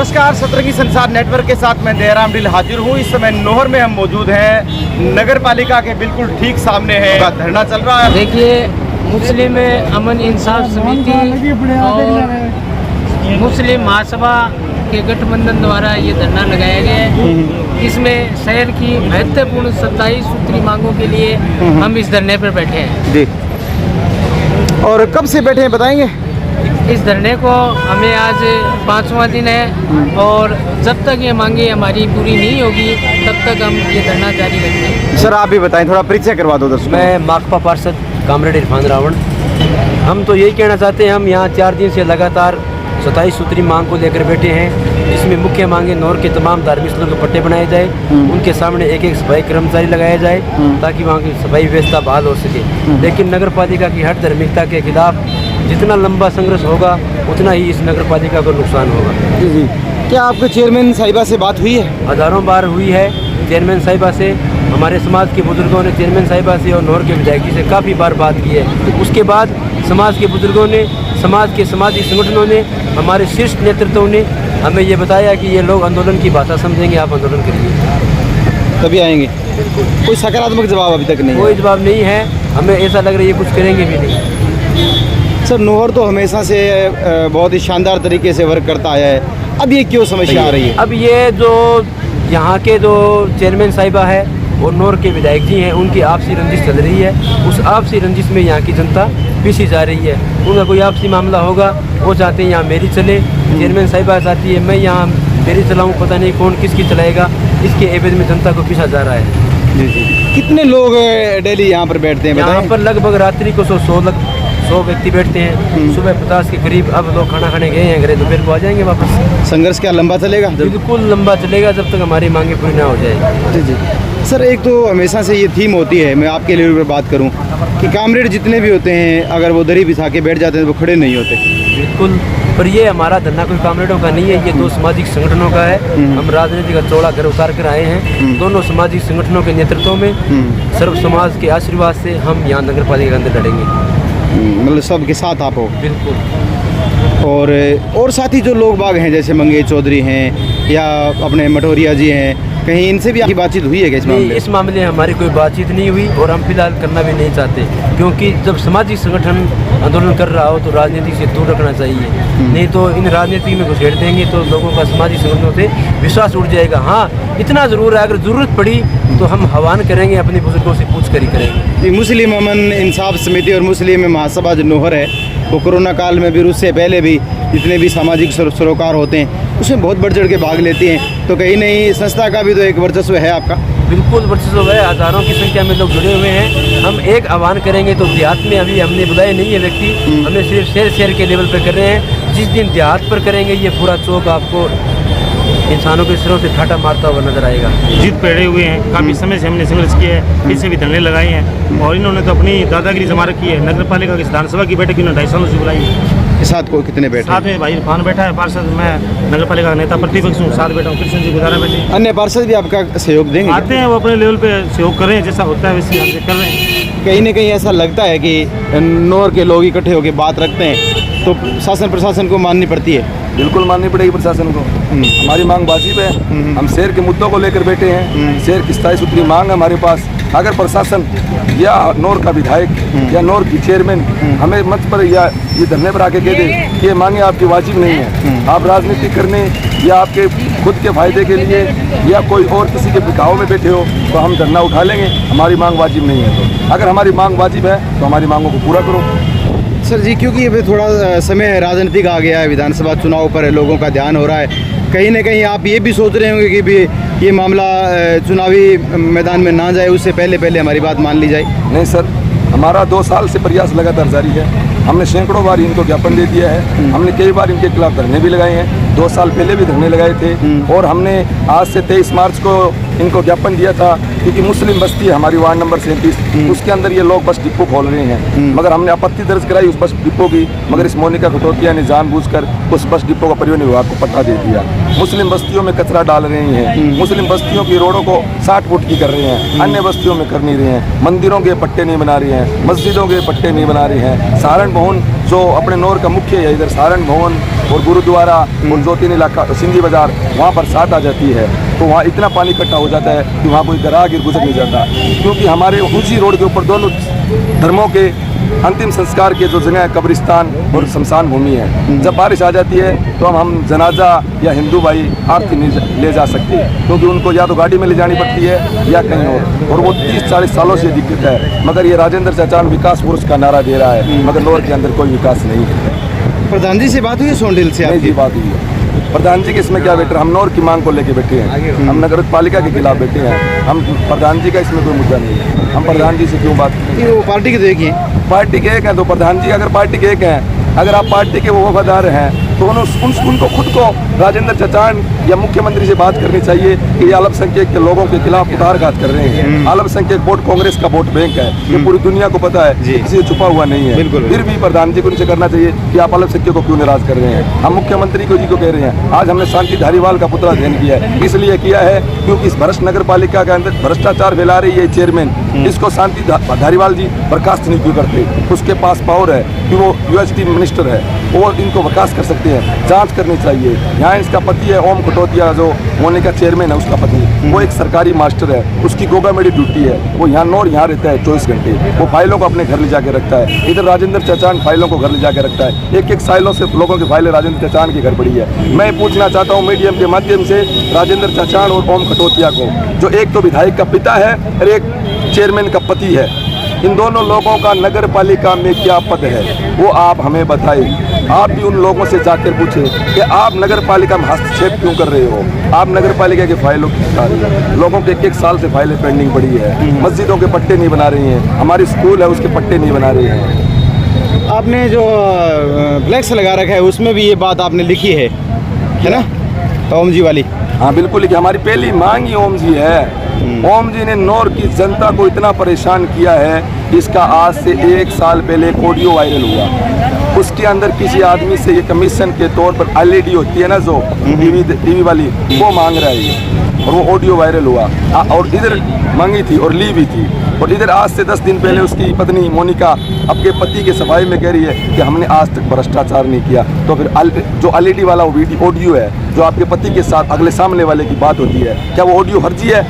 नमस्कार, सतरंगी संसार नेटवर्क के साथ मैं दयाराम ढिल हाजिर हूँ। इस समय नोहर में हम मौजूद हैं। नगर पालिका के बिल्कुल ठीक सामने है धरना चल रहा है। देखिए, मुस्लिम अमन इंसाफ समिति और मुस्लिम महासभा के गठबंधन द्वारा ये धरना लगाया गया है। इसमें शहर की महत्वपूर्ण 27 सूत्री मांगों के लिए हम इस धरने पर बैठे हैं जी। और कब से बैठे हैं बताएंगे? इस धरने को हमें आज 5वां दिन है और जब तक ये मांगे हमारी पूरी नहीं होगी तब तक हम ये धरना जारी रखेंगे। सर आप भी बताएं, थोड़ा परिचय करवा दो दर्शकों। मैं माकपा पार्षद कामरेड इरफान रावण। हम तो यही कहना चाहते हैं, हम यहाँ 4 दिन से लगातार 27 सूत्री मांग को लेकर बैठे हैं। इसमें मुख्य मांगे नौर के तमाम धार्मिक स्थलों के पट्टे बनाए जाए, उनके सामने एक सफाई कर्मचारी लगाया जाए ताकि वहाँ की सफाई व्यवस्था बहाल हो सके। लेकिन नगर पालिका की हर धार्मिकता के खिलाफ जितना लंबा संघर्ष होगा उतना ही इस नगर पालिका को नुकसान होगा। जी जी। क्या आपके चेयरमैन साहिबा से बात हुई है? हज़ारों बार हुई है चेयरमैन साहिबा से। हमारे समाज के बुजुर्गों ने चेयरमैन साहिबा से और नौर के विधायक जी से काफ़ी बार बात की है। उसके बाद समाज के बुजुर्गों ने, समाज के समाजी संगठनों ने, हमारे शीर्ष नेतृत्व ने हमें ये बताया कि ये लोग आंदोलन की भाषा समझेंगे, आप आंदोलन करिए तभी आएंगे। कोई सकारात्मक जवाब अभी तक नहीं? कोई जवाब नहीं है। हमें ऐसा लग रहा है ये कुछ करेंगे भी नहीं। सर नोहर तो हमेशा से बहुत ही शानदार तरीके से वर्क करता आया है, अब ये क्यों समस्या आ रही है? अब ये जो यहाँ के जो चेयरमैन साहिबा है और नौर के विधायक जी हैं, उनकी आपसी रंजिश चल रही है। उस आपसी रंजिश में यहाँ की जनता पीछी जा रही है। उनका कोई आपसी मामला होगा, वो चाहते हैं यहाँ मेरी चले। चेयरमैन साहिबा चाहती है मैं यहाँ मेरी चलाऊँ, पता नहीं कौन किसकी चलाएगा। इसके एवज में जनता को पीछा जा रहा है। जी जी। कितने लोग डेली यहाँ पर बैठते हैं? यहाँ पर लगभग रात्रि को 100 व्यक्ति बैठते हैं। सुबह 50 के करीब। अब लोग खाना खाने गए हैं घरे, दोपहर को आ जाएंगे वापस। संघर्ष क्या लंबा चलेगा? बिल्कुल लंबा चलेगा जब तक हमारी मांगे पूरी ना हो जाए। जी जी। सर एक तो हमेशा से ये थीम होती है, मैं आपके लिए बात करूं कि कामरेड जितने भी होते हैं अगर वो दरी बिछा के बैठ जाते हैं तो वो खड़े नहीं होते। बिल्कुल, पर ये हमारा धरना कोई कामरेडों का नहीं है, ये 2 सामाजिक संगठनों का है। हम राजनीति का चौड़ा घर उतार कर आए हैं। दोनों सामाजिक संगठनों के नेतृत्व में सर्व समाज के आशीर्वाद से हम यहाँ नगर पालिका के अंदर लड़ेंगे। मतलब सबके साथ आप हो? बिल्कुल। और साथी जो लोग बाग हैं जैसे मंगेश चौधरी हैं या अपने मठोरिया जी हैं, कहीं इनसे भी आपकी बातचीत हुई है क्या इस मामले? इस मामले में हमारी कोई बातचीत नहीं हुई और हम फिलहाल करना भी नहीं चाहते, क्योंकि जब सामाजिक संगठन आंदोलन कर रहा हो तो राजनीति से दूर रखना चाहिए। नहीं तो इन राजनीति में घुसेड़ देंगे तो लोगों का सामाजिक संगठनों से विश्वास उठ जाएगा। हाँ, इतना ज़रूर है, अगर ज़रूरत पड़ी तो हम आह्वान करेंगे, अपने बुजुर्गों से पूछ कर ही करेंगे। मुस्लिम अमन इंसाफ समिति और मुस्लिम महासभा जो नोहर है वो कोरोना काल में भी, उससे पहले भी जितने भी सामाजिक सरोकार होते हैं उसमें बहुत बढ़ चढ़ के भाग लेती हैं। तो कहीं नहीं संस्था का भी तो एक वर्चस्व है आपका? बिल्कुल वर्चस्व है, हज़ारों की संख्या में लोग जुड़े हुए हैं। हम एक आह्वान करेंगे तो देहात में अभी हमने बुलाए नहीं है व्यक्ति, हमने सिर्फ शहर के लेवल पर कर रहे हैं। जिस दिन देहात पर करेंगे ये पूरा चौक आपको इंसानों के सिरों से ठाटा मारता हुआ नजर आएगा। जीत पे अड़े हुए हैं, काफ़ी समय से हमने संघर्ष किया है, पीछे भी धरने लगाए हैं और इन्होंने तो अपनी दादागिरी जमा रखी है। नगर पालिका की विधानसभा की बैठक इन्होंने 2.5 सालों से बुलाई है। के साथ को कितने बैठे? साथ में भाई इरफान बैठा है पार्षद, मैं नगर पालिका का नेता प्रतिपक्ष हूँ, साथ बैठा हूँ, कृष्ण जी गुजारा बैठे। अन्य पार्षद भी आपका सहयोग देंगे? आते हैं, वो अपने लेवल पे सहयोग कर रहे हैं, जैसा होता है वैसे हमसे कर रहे हैं। कहीं ना कहीं ऐसा लगता है कि नोहर के लोग इकट्ठे होकर बात रखते हैं तो शासन प्रशासन को माननी पड़ती है? बिल्कुल माननी पड़ेगी प्रशासन को। हमारी मांग वाजिब है। हम शहर के मुद्दों को लेकर बैठे हैं। शहर की 27 सूत्री मांग है हमारे पास। अगर प्रशासन या नौर का विधायक या नौर की चेयरमैन हमें मंच पर या ये धरने पर आके कह दे कि ये मांगे आपकी वाजिब नहीं है, आप राजनीति करने या आपके खुद के फायदे के लिए या कोई और किसी के बिकाव में बैठे हो तो हम धरना उठा लेंगे। हमारी मांग वाजिब नहीं है, तो अगर हमारी मांग वाजिब है तो हमारी मांगों को पूरा करो। सर जी, क्योंकि अभी थोड़ा समय राजनीतिक आ गया है, विधानसभा चुनाव पर लोगों का ध्यान हो रहा है, कहीं ना कहीं आप ये भी सोच रहे होंगे कि भी ये मामला चुनावी मैदान में ना जाए, उससे पहले हमारी बात मान ली जाए? नहीं सर, हमारा 2 साल से प्रयास लगातार जारी है। हमने सैकड़ों बार इनको ज्ञापन दे दिया है। हमने कई बार इनके खिलाफ धरने भी लगाए हैं, 2 साल पहले भी धरने लगाए थे और हमने आज से 23 मार्च को इनको ज्ञापन दिया था क्योंकि मुस्लिम बस्ती है हमारी वार्ड नंबर 37, उसके अंदर ये लोग बस डिपो खोल रहे हैं। मगर हमने आपत्ति दर्ज कराई उस बस डिपो की, मगर इस मोनिका खटोतिया ने जानबूझकर उस बस डिपो का परिवहन विभाग को पट्टा दे दिया। मुस्लिम बस्तियों में कचरा डाल रहे हैं, मुस्लिम बस्तियों की रोडों को 60 फुट की कर रहे हैं, अन्य बस्तियों में कर नहीं रहे हैं, मंदिरों के पट्टे नहीं बना रहे हैं, मस्जिदों के पट्टे नहीं बना रहे हैं। सहारनभवन जो अपने नौर का मुख्य है, इधर सारण भवन और गुरुद्वारा और जो तीन इलाका सिंधी बाजार, वहाँ बरसात आ जाती है तो वहाँ इतना पानी इकट्ठा हो जाता है कि वहाँ कोई ग्राहक गुजर नहीं जाता, क्योंकि हमारे उसी रोड के ऊपर दोनों धर्मों के अंतिम संस्कार के जो जगह कब्रिस्तान और शमशान भूमि है। जब बारिश आ जाती है तो हम जनाजा या हिंदू भाई आरती नहीं ले जा सकते, क्योंकि उनको या तो गाड़ी में ले जानी पड़ती है या कहीं और वो 30-40 सालों से दिक्कत है। मगर ये राजेंद्र चचान विकास पुरुष का नारा दे रहा है, मगर नौर के अंदर कोई विकास नहीं है। प्रधान जी से बात हुई सोंडिल से नहीं आपकी? जी, बात हुई है। प्रधान जी के इसमें क्या बैठे, हम नौर की मांग को लेके बैठे हैं, हम नगर पालिका के खिलाफ बैठे हैं, हम प्रधान जी का इसमें कोई मुद्दा नहीं है। हम प्रधान जी से क्यों बात करें? ये वो पार्टी के तो एक ही हैं। पार्टी के एक हैं तो प्रधान जी अगर पार्टी के एक हैं, अगर आप पार्टी के वो वफादार हैं तो उनको खुद को राजेंद्र चचान या मुख्यमंत्री से बात करनी चाहिए कि ये अल्पसंख्यक के लोगों के खिलाफ कुठारघात कर रहे हैं। अल्पसंख्यक वोट कांग्रेस का वोट बैंक है, ये पूरी दुनिया को पता है, किसी से छुपा हुआ नहीं है। बिल्कुल। फिर भी प्रधान जी को इनसे करना चाहिए कि आप अल्पसंख्यक को क्यों नाराज कर रहे हैं। हम मुख्यमंत्री को जी को कह रहे हैं, आज हमने शांति धारीवाल का पुतला दहन किया है, इसलिए किया है क्योंकि इस भ्रष्ट नगर पालिका के अंदर भ्रष्टाचार फैला रही है चेयरमैन, इसको शांति धारीवाल जी बर्खास्त नहीं क्यों करते। उसके पास पावर है कि वो यूएसटी मिनिस्टर है और इनको विकास कर सकते हैं, जांच करनी चाहिए। यहाँ इसका पति है ओम कटोतिया, जो होने का चेयरमैन है उसका पति, वो एक सरकारी मास्टर है, उसकी गोगामेडी ड्यूटी है, वो यहाँ नौर यहाँ रहता है 24 घंटे, वो फाइलों को अपने घर ले जाके रखता है। इधर राजेंद्र चचान फाइलों को घर ले जाके रखता है, एक सालों से लोगों की फाइलें राजेंद्र चचान के घर पड़ी है। मैं पूछना चाहता हूँ मीडियम के माध्यम से राजेंद्र चचान और ओम कटोतिया को, जो एक तो विधायक का पिता है और एक चेयरमैन का पति है, इन दोनों लोगों का नगर पालिका में क्या पद है वो आप हमें बताइए। आप भी उन लोगों से जाकर पूछे कि आप नगर पालिका में हस्तक्षेप क्यों कर रहे हो। आप नगर पालिका की फाइलों की लोगों के एक साल से फाइलें पेंडिंग पड़ी है, मस्जिदों के पट्टे नहीं बना रही हैं, हमारी स्कूल है उसके पट्टे नहीं बना रहे हैं। आपने जो फ्लैक्स लगा रखा है उसमें भी ये बात आपने लिखी है ना, ओम जी वाली? हाँ बिल्कुल लिखी, हमारी पहली मांग ही ओम जी है। ओम जी ने नौर की जनता को इतना परेशान किया है, इसका आज से 1 साल पहले एक ऑडियो वायरल हुआ, उसके अंदर किसी आदमी से ये कमीशन के तौर पर LED होती है ना जो टीवी वाली, वो मांग रहा है ये, और वो ऑडियो वायरल हुआ और इधर मांगी थी और ली भी थी। और इधर आज से 10 दिन पहले उसकी पत्नी मोनिका अपने पति के सफाई में कह रही है कि हमने आज तक भ्रष्टाचार नहीं किया। तो फिर जो LED वाला ऑडियो है जो आपके पति के साथ अगले सामने वाले की बात होती है, क्या वो ऑडियो फर्जी है?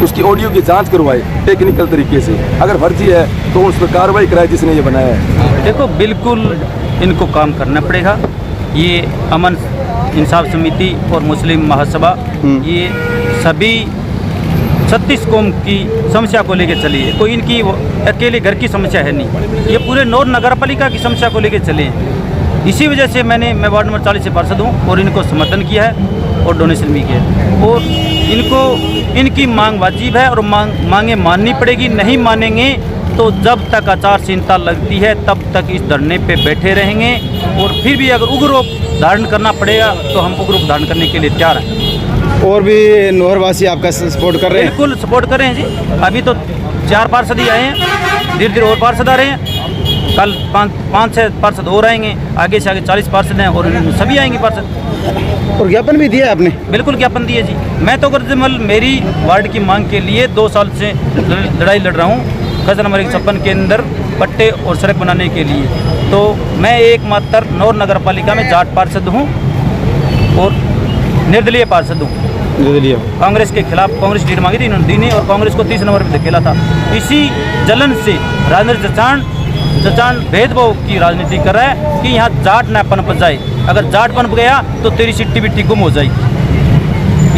उसकी ऑडियो की जांच करवाए टेक्निकल तरीके से, अगर फर्जी है तो उस पर कार्रवाई कराए जिसने ये बनाया है। देखो बिल्कुल इनको काम करना पड़ेगा। ये अमन इंसाफ समिति और मुस्लिम महासभा ये सभी 36 कौम की समस्या को लेकर चली है, कोई इनकी अकेले घर की समस्या है नहीं, ये पूरे नौर नगर पालिका की समस्या को लेकर चले हैं। इसी वजह से मैं वार्ड नंबर 40 से पार्षद हूँ और इनको समर्थन किया है और डोनेशन भी किया है। और इनको इनकी मांग वाजिब है और मांगे माननी पड़ेगी। नहीं मानेंगे तो जब तक आचार संहिता लगती है तब तक इस धरने पे बैठे रहेंगे। और फिर भी अगर उग्र रूप धारण करना पड़ेगा तो हम उग्र रूप धारण करने के लिए तैयार हैं। और भी नौरवासी आपका सपोर्ट कर रहे हैं? बिल्कुल सपोर्ट कर रहे हैं जी। अभी तो 4 पार्षद ही आए हैं, धीरे धीरे और पार्षद आ रहे हैं, कल 5-6 पार्षद और आएंगे, आगे से आगे 40 पार्षद हैं और सभी आएंगे पार्षद। और ज्ञापन भी दिया आपने? बिल्कुल ज्ञापन दिए जी। मैं तो गर्जमल मेरी वार्ड की मांग के लिए 2 साल से लड़ाई लड़ रहा हूँ गज नंबर 156 के अंदर पट्टे और सड़क बनाने के लिए। तो मैं एकमात्र नौर नगर पालिका में जाट पार्षद हूँ और निर्दलीय पार्षद हूँ। कांग्रेस के खिलाफ कांग्रेस सीट मांगी थी, इन्होंने दी नहीं और कांग्रेस को 30 नंबर पर धकेला था। इसी जलन से राजेंद्र चचान भेदभाव की राजनीति कर रहा है कि यहाँ जाट न पनप जाए, अगर जाट पनप गया तो तेरी सिट्टी बिट्टी गुम हो जाएगी।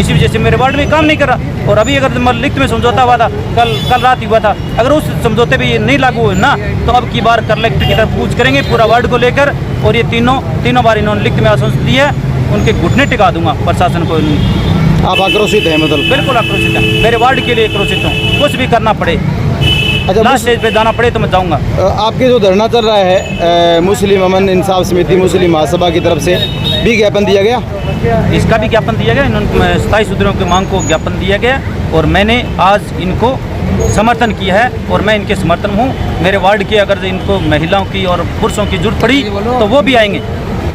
इसी वजह से मेरे वार्ड में काम नहीं कर रहा। और अभी अगर लिखित में समझौता हुआ था, कल रात ही हुआ था, अगर उस समझौते पे ये नहीं लागू हुए ना तो अब की बार कलेक्टर की तरफ पूछ करेंगे पूरा वार्ड को लेकर। और ये तीनों बार इन्होंने लिखित में आश्वासन दिया है, उनके घुटने टिका दूंगा प्रशासन को। आप आक्रोशित हैं? मतलब बिल्कुल आक्रोशित है, मेरे वार्ड के लिए आक्रोशित हूँ। कुछ भी करना पड़े, अच्छा लास्ट स्टेज पे जाना पड़े तो मैं जाऊँगा। आपके जो धरना चल रहा है मुस्लिम अमन इंसाफ समिति मुस्लिम महासभा की तरफ से भी ज्ञापन दिया गया? इसका भी ज्ञापन दिया गया, इन्होंने 27 सूत्रों की मांग को ज्ञापन दिया गया और मैंने आज इनको समर्थन किया है और मैं इनके समर्थन हूँ। मेरे वार्ड के अगर इनको महिलाओं की और पुरुषों की जरूरत पड़ी तो वो भी आएंगे।